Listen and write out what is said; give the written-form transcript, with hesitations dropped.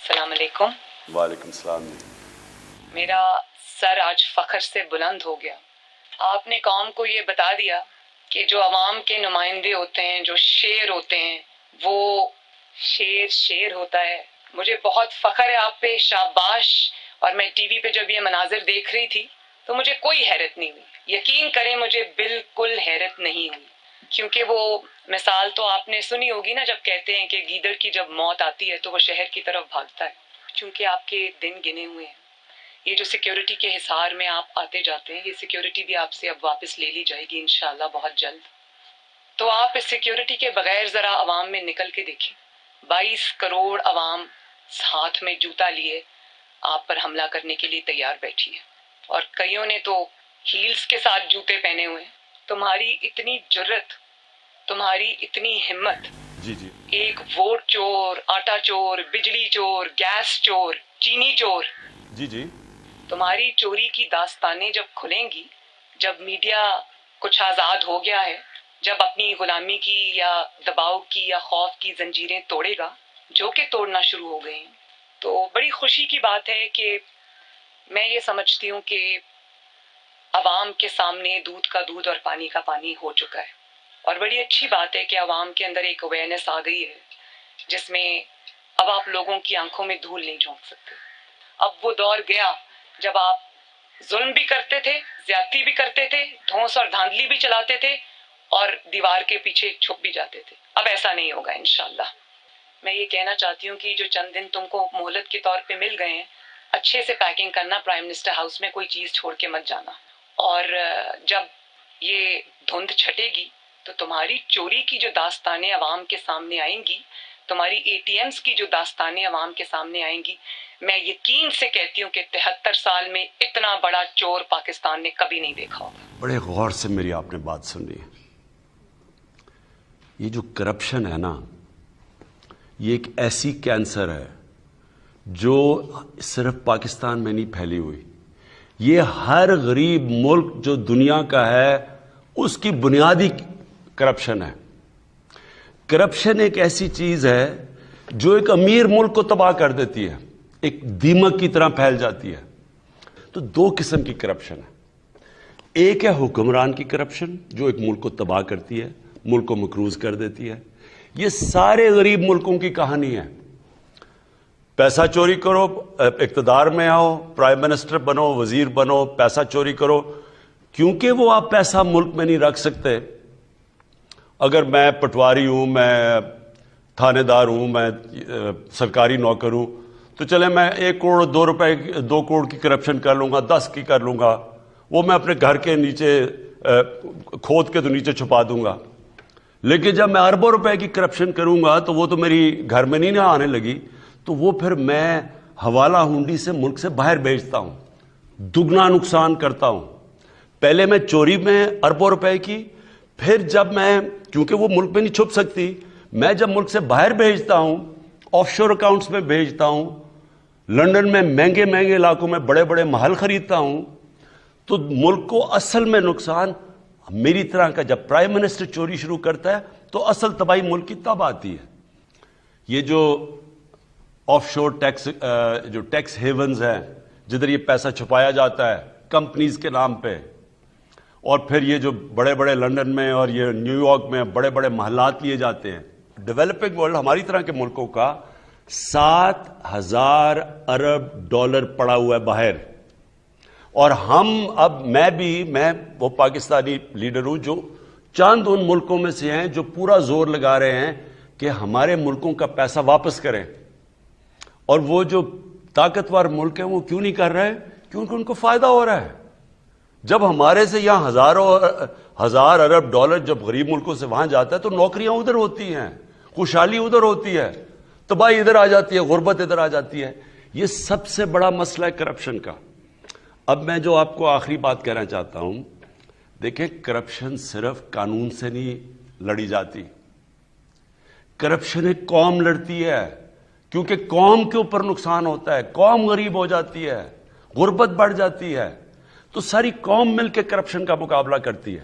अस्सलाम वालेकुम। वालेकुम सलाम जी। मेरा सर आज फख्र से बुलंद हो गया। आपने कौम को ये बता दिया कि जो अवाम के नुमाइंदे होते हैं, जो शेर होते हैं, वो शेर शेर होता है। मुझे बहुत फख्र है आप पे, शाबाश। और मैं टीवी पे जब ये मनाजिर देख रही थी तो मुझे कोई हैरत नहीं हुई। यकीन करें, मुझे बिल्कुल हैरत नहीं हुई, क्योंकि वो मिसाल तो आपने सुनी होगी ना, जब कहते हैं कि गीदड़ की जब मौत आती है तो वो शहर की तरफ भागता है। क्योंकि आपके दिन गिने हुए हैं। ये जो सिक्योरिटी के हिसार में आप आते जाते हैं, ये सिक्योरिटी भी आपसे अब वापस ले ली जाएगी इंशाल्लाह बहुत जल्द। तो आप इस सिक्योरिटी के बगैर ज़रा अवाम में निकल के देखें। 22 करोड़ अवाम हाथ में जूता लिए आप पर हमला करने के लिए तैयार बैठी है, और कईयों ने तो हील्स के साथ जूते पहने हुए हैं। तुम्हारी इतनी जुर्रत, तुम्हारी इतनी हिम्मत। जी जी। एक वोट चोर, आटा चोर, बिजली चोर, गैस चोर, चीनी चोर। जी जी। तुम्हारी चोरी की दास्तानें जब खुलेंगी, जब मीडिया कुछ आज़ाद हो गया है, जब अपनी गुलामी की या दबाव की या खौफ की जंजीरें तोड़ेगा, जो कि तोड़ना शुरू हो गए हैं, तो बड़ी खुशी की बात है कि मैं ये समझती हूँ कि अवाम के सामने दूध का दूध और पानी का पानी हो चुका है। और बड़ी अच्छी बात है कि अवाम के अंदर एक अवेयरनेस आ गई है, जिसमें अब आप लोगों की आंखों में धूल नहीं झोंक सकते। अब वो दौर गया जब आप जुल्म भी करते थे, ज्यादती भी करते थे, धौंस और धांधली भी चलाते थे, और दीवार के पीछे छुप भी जाते थे। अब ऐसा नहीं होगा इंशाल्लाह। मैं ये कहना चाहती हूँ कि जो चंद दिन तुमको मोहलत के तौर पे मिल गए हैं, अच्छे से पैकिंग करना, प्राइम मिनिस्टर हाउस में कोई चीज़ छोड़ के मत जाना। और जब ये धुंध छटेगी तो तुम्हारी चोरी की जो दास्तानें अवाम के सामने आएंगी, तुम्हारी एटीएम्स की जो दास्तानें अवाम के सामने आएंगी, मैं यकीन से कहती हूँ कि 73 साल में इतना बड़ा चोर पाकिस्तान ने कभी नहीं देखा होगा। बड़े गौर से मेरी आपने बात सुनी। ये जो करप्शन है ना, ये एक ऐसी कैंसर है जो सिर्फ पाकिस्तान में नहीं फैली हुई। ये हर गरीब मुल्क जो दुनिया का है उसकी बुनियादी करप्शन है। करप्शन एक ऐसी चीज है जो एक अमीर मुल्क को तबाह कर देती है, एक दीमक की तरह फैल जाती है। तो दो किस्म की करप्शन है। एक है हुक्मरान की करप्शन, जो एक मुल्क को तबाह करती है, मुल्क को मकरूज कर देती है। ये सारे गरीब मुल्कों की कहानी है। पैसा चोरी करो, इक्तदार में आओ, प्राइम मिनिस्टर बनो, वजीर बनो, पैसा चोरी करो, क्योंकि वो आप पैसा मुल्क में नहीं रख सकते। अगर मैं पटवारी हूं, मैं थानेदार हूं, मैं सरकारी नौकर हूं, तो चले मैं 1 करोड़ 2 रुपए 2 करोड़ की करप्शन कर लूंगा, 10 की कर लूंगा, वो मैं अपने घर के नीचे खोद के तो नीचे छुपा दूंगा। लेकिन जब मैं अरबों रुपए की करप्शन करूंगा तो वो तो मेरी घर में नहीं ना आने लगी, तो वो फिर मैं हवाला हुंडी से मुल्क से बाहर भेजता हूं, दुगना नुकसान करता हूं। पहले मैं चोरी में अरबों रुपए की, फिर जब मैं, क्योंकि वो मुल्क में नहीं छुप सकती, मैं जब मुल्क से बाहर भेजता हूं, ऑफशोर अकाउंट्स में भेजता हूं, लंदन में महंगे महंगे इलाकों में बड़े बड़े महल खरीदता हूं, तो मुल्क को असल में नुकसान मेरी तरह का। जब प्राइम मिनिस्टर चोरी शुरू करता है तो असल तबाही मुल्क की तब आती है। ये जो ऑफशोर टैक्स, जो टैक्स हेवन्स हैं, जिधर ये पैसा छुपाया जाता है कंपनीज के नाम पे, और फिर ये जो बड़े बड़े लंदन में और ये न्यूयॉर्क में बड़े बड़े महलात लिए जाते हैं। डेवलपिंग वर्ल्ड, हमारी तरह के मुल्कों का 7,000 अरब डॉलर पड़ा हुआ है बाहर। और हम अब, मैं वो पाकिस्तानी लीडर हूं जो चंद उन मुल्कों में से हैं जो पूरा जोर लगा रहे हैं कि हमारे मुल्कों का पैसा वापस करें। और वो जो ताकतवर मुल्क हैं वो क्यों नहीं कर रहे? क्योंकि उनको फायदा हो रहा है। जब हमारे से यहां हजार अरब डॉलर जब गरीब मुल्कों से वहां जाता है तो नौकरियां उधर होती हैं, खुशहाली उधर होती है, तबाही इधर आ जाती है, गुर्बत इधर आ जाती है। ये सबसे बड़ा मसला है करप्शन का। अब मैं जो आपको आखिरी बात कहना चाहता हूं, देखें, करप्शन सिर्फ कानून से नहीं लड़ी जाती। करप्शन एक कौम लड़ती है, क्योंकि कौम के ऊपर नुकसान होता है, कौम गरीब हो जाती है, गुर्बत बढ़ जाती है, तो सारी कौम मिलकर करप्शन का मुकाबला करती है।